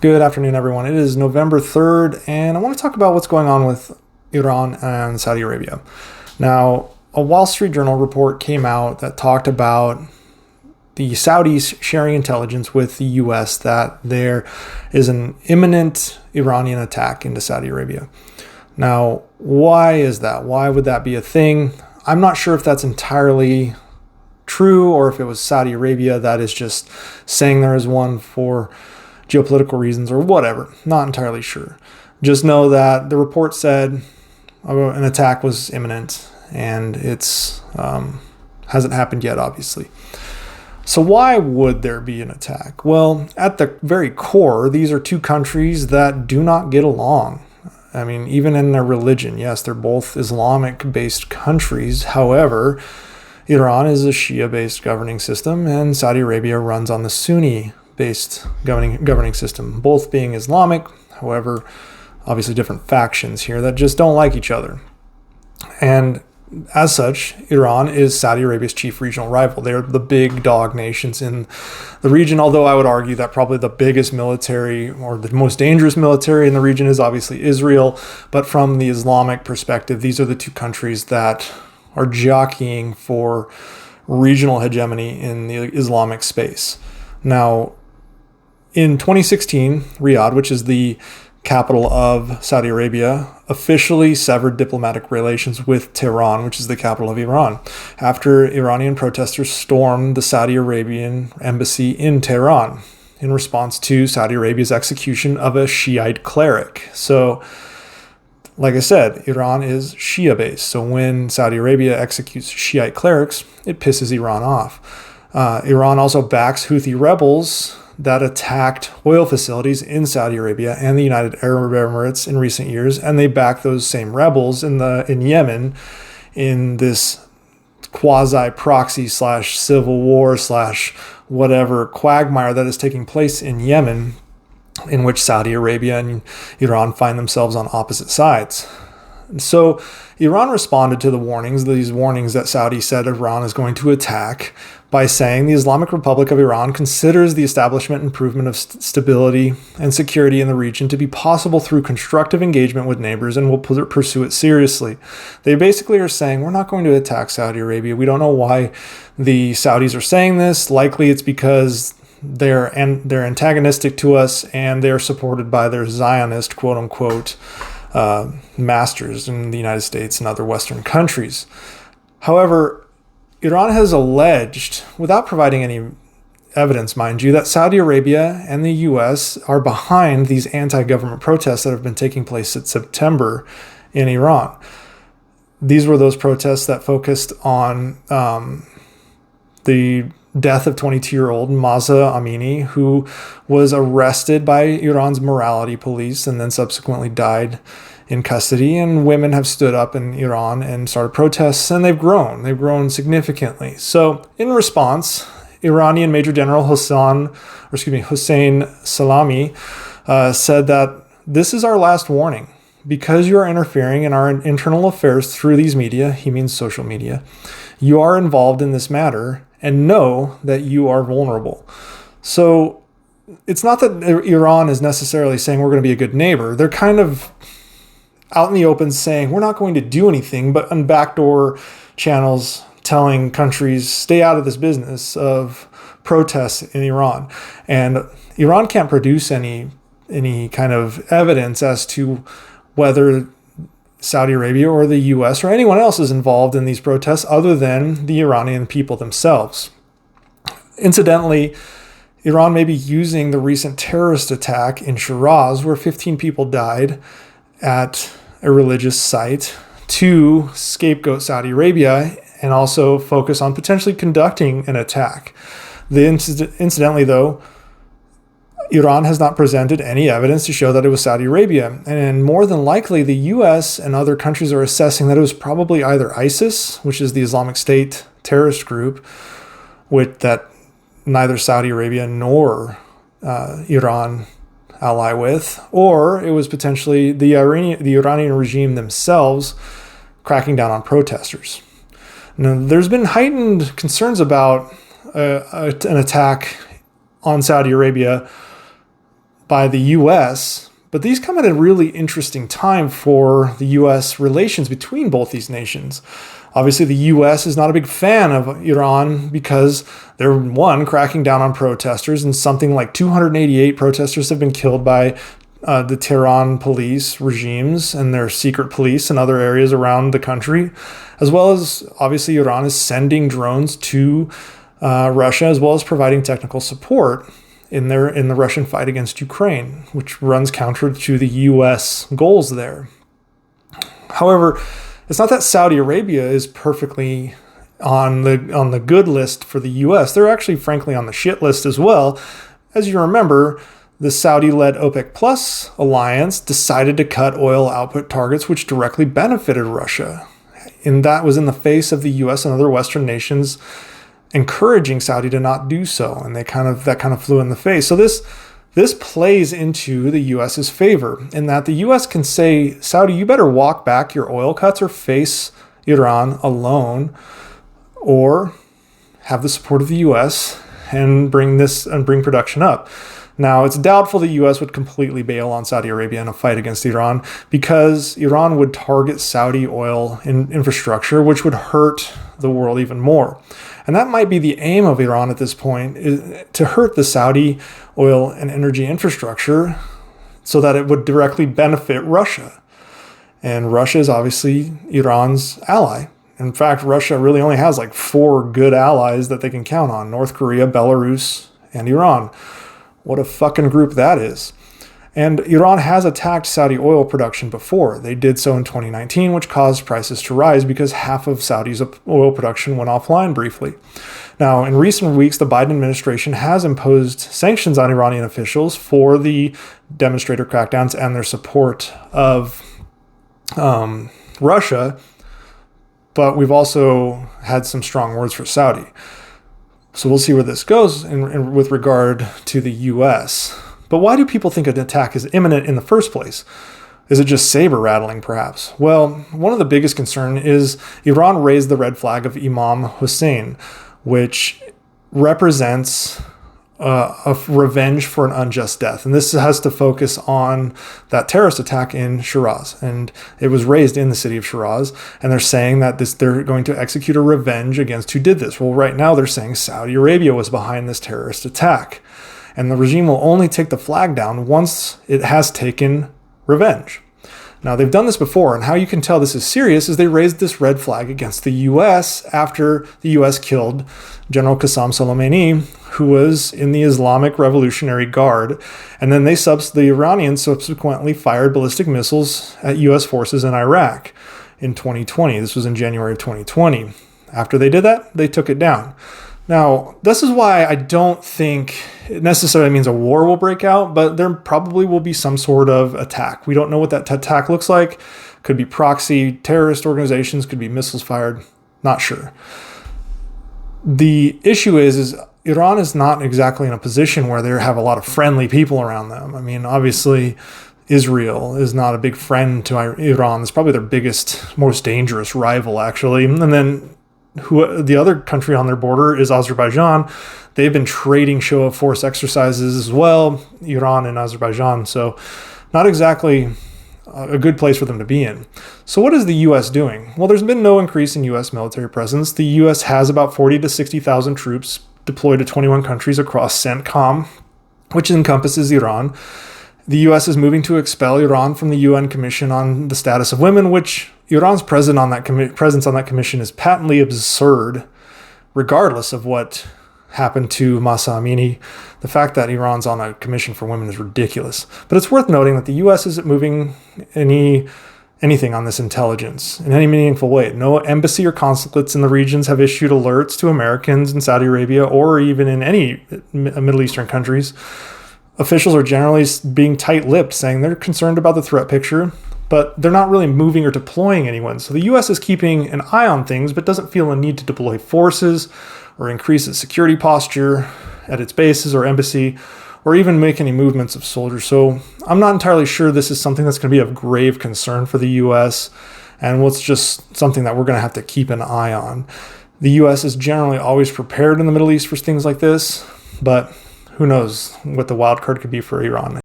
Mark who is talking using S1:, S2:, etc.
S1: Good afternoon, everyone. It is November 3rd, and I want to talk about what's going on with Iran and Saudi Arabia. Now, a Wall Street Journal report came out that talked about the Saudis sharing intelligence with the US that there is an imminent Iranian attack into Saudi Arabia. Now, why is that? Why would that be a thing? I'm not sure if that's entirely true or if it was Saudi Arabia that is just saying there is one for geopolitical reasons or whatever. Not entirely sure. Just know that the report said an attack was imminent, and it's hasn't happened yet, obviously. So why would there be an attack? Well, at the very core, these are two countries that do not get along. I mean, even in their religion, yes, they're both Islamic-based countries. However, Iran is a Shia-based governing system, and Saudi Arabia runs on the Sunni-based governing system, both being Islamic. However, obviously different factions here that just don't like each other. And as such, Iran is Saudi Arabia's chief regional rival. They're the big dog nations in the region, although I would argue that probably the biggest military or the most dangerous military in the region is obviously Israel. But from the Islamic perspective, these are the two countries that are jockeying for regional hegemony in the Islamic space. Now, in 2016, Riyadh, which is the capital of Saudi Arabia, officially severed diplomatic relations with Tehran, which is the capital of Iran, after Iranian protesters stormed the Saudi Arabian embassy in Tehran in response to Saudi Arabia's execution of a Shiite cleric. So, like I said, Iran is Shia-based. So when Saudi Arabia executes Shiite clerics, it pisses Iran off. Iran also backs Houthi rebels that attacked oil facilities in Saudi Arabia and the United Arab Emirates in recent years, and they back those same rebels in Yemen in this quasi-proxy / civil war / whatever quagmire that is taking place in Yemen, in which Saudi Arabia and Iran find themselves on opposite sides. And so Iran responded to these warnings that Saudi said Iran is going to attack, by saying the Islamic Republic of Iran considers the establishment and improvement of stability and security in the region to be possible through constructive engagement with neighbors and will pursue it seriously. They basically are saying, we're not going to attack Saudi Arabia. We don't know why the Saudis are saying this. Likely it's because they're antagonistic to us and they're supported by their Zionist, quote unquote, masters in the United States and other Western countries. However, Iran has alleged, without providing any evidence, mind you, that Saudi Arabia and the US are behind these anti-government protests that have been taking place since September in Iran. These were those protests that focused on the death of 22-year-old Mahsa Amini, who was arrested by Iran's morality police and then subsequently died in custody. And women have stood up in Iran and started protests, and they've grown significantly. So in response, Iranian Major General Hossein Salami said that this is our last warning. Because you are interfering in our internal affairs through these media, he means social media, you are involved in this matter and know that you are vulnerable. So it's not that Iran is necessarily saying we're going to be a good neighbor. They're kind of out in the open saying we're not going to do anything, but on backdoor channels telling countries stay out of this business of protests in Iran. And Iran can't produce any kind of evidence as to whether Saudi Arabia or the US or anyone else is involved in these protests other than the Iranian people themselves. Incidentally, Iran may be using the recent terrorist attack in Shiraz, where 15 people died at a religious site, to scapegoat Saudi Arabia and also focus on potentially conducting an attack. Incidentally, though, Iran has not presented any evidence to show that it was Saudi Arabia. And more than likely, the US and other countries are assessing that it was probably either ISIS, which is the Islamic State terrorist group, that neither Saudi Arabia nor Iran ally with, or it was potentially the Iranian regime themselves cracking down on protesters. Now, there's been heightened concerns about an attack on Saudi Arabia by the US, but these come at a really interesting time for the US relations between both these nations. Obviously, the US is not a big fan of Iran because they're, one, cracking down on protesters, and something like 288 protesters have been killed by the Tehran police regimes and their secret police in other areas around the country, as well as, obviously, Iran is sending drones to Russia, as well as providing technical support in the Russian fight against Ukraine, which runs counter to the US goals there. However, it's not that Saudi Arabia is perfectly on the good list for the US. They're actually, frankly, on the shit list as well. As you remember, the Saudi-led OPEC Plus alliance decided to cut oil output targets, which directly benefited Russia. And that was in the face of the US and other Western nations encouraging Saudi to not do so. And that kind of flew in the face. So this plays into the US's favor in that the US can say, Saudi, you better walk back your oil cuts or face Iran alone, or have the support of the US and bring production up. Now, it's doubtful the US would completely bail on Saudi Arabia in a fight against Iran, because Iran would target Saudi oil infrastructure, which would hurt the world even more. And that might be the aim of Iran at this point, is to hurt the Saudi oil and energy infrastructure so that it would directly benefit Russia. And Russia is obviously Iran's ally. In fact, Russia really only has like 4 good allies that they can count on: North Korea, Belarus, and Iran. What a fucking group that is. And Iran has attacked Saudi oil production before. They did so in 2019, which caused prices to rise because half of Saudi's oil production went offline briefly. Now, in recent weeks, the Biden administration has imposed sanctions on Iranian officials for the demonstrator crackdowns and their support of Russia. But we've also had some strong words for Saudi. So we'll see where this goes with regard to the U.S. But why do people think an attack is imminent in the first place? Is it just saber rattling, perhaps? Well, one of the biggest concern is Iran raised the red flag of Imam Hussein, which represents a revenge for an unjust death. And this has to focus on that terrorist attack in Shiraz. And it was raised in the city of Shiraz. And they're saying that they're going to execute a revenge against who did this. Well, right now they're saying Saudi Arabia was behind this terrorist attack. And the regime will only take the flag down once it has taken revenge. Now, they've done this before, and how you can tell this is serious is they raised this red flag against the U.S. after the U.S. killed General Qassem Soleimani, who was in the Islamic Revolutionary Guard. And then the Iranians subsequently fired ballistic missiles at U.S. forces in Iraq in 2020. This was in January of 2020. After they did that, they took it down. Now, this is why I don't think it necessarily means a war will break out, but there probably will be some sort of attack. We don't know what that attack looks like. Could be proxy terrorist organizations, could be missiles fired. Not sure. The issue is Iran is not exactly in a position where they have a lot of friendly people around them. I mean, obviously, Israel is not a big friend to Iran. It's probably their biggest, most dangerous rival, actually. And then the other country on their border is Azerbaijan. They've been trading show of force exercises as well, Iran and Azerbaijan. So not exactly a good place for them to be in. So what is the U.S. doing? Well, there's been no increase in U.S. military presence. The U.S. has about 40 to 60,000 troops deployed to 21 countries across CENTCOM, which encompasses Iran. The U.S. is moving to expel Iran from the UN Commission on the Status of Women, which Iran's presence on that commission is patently absurd, regardless of what happened to Mahsa Amini. The fact that Iran's on a commission for women is ridiculous. But it's worth noting that the U.S. isn't moving anything on this intelligence in any meaningful way. No embassy or consulates in the regions have issued alerts to Americans in Saudi Arabia or even in any Middle Eastern countries. Officials are generally being tight-lipped, saying they're concerned about the threat picture, but they're not really moving or deploying anyone. So the U.S. is keeping an eye on things, but doesn't feel a need to deploy forces or increase its security posture at its bases or embassy, or even make any movements of soldiers. So I'm not entirely sure this is something that's going to be of grave concern for the U.S., and what's just something that we're going to have to keep an eye on. The U.S. is generally always prepared in the Middle East for things like this, but who knows what the wild card could be for Iran.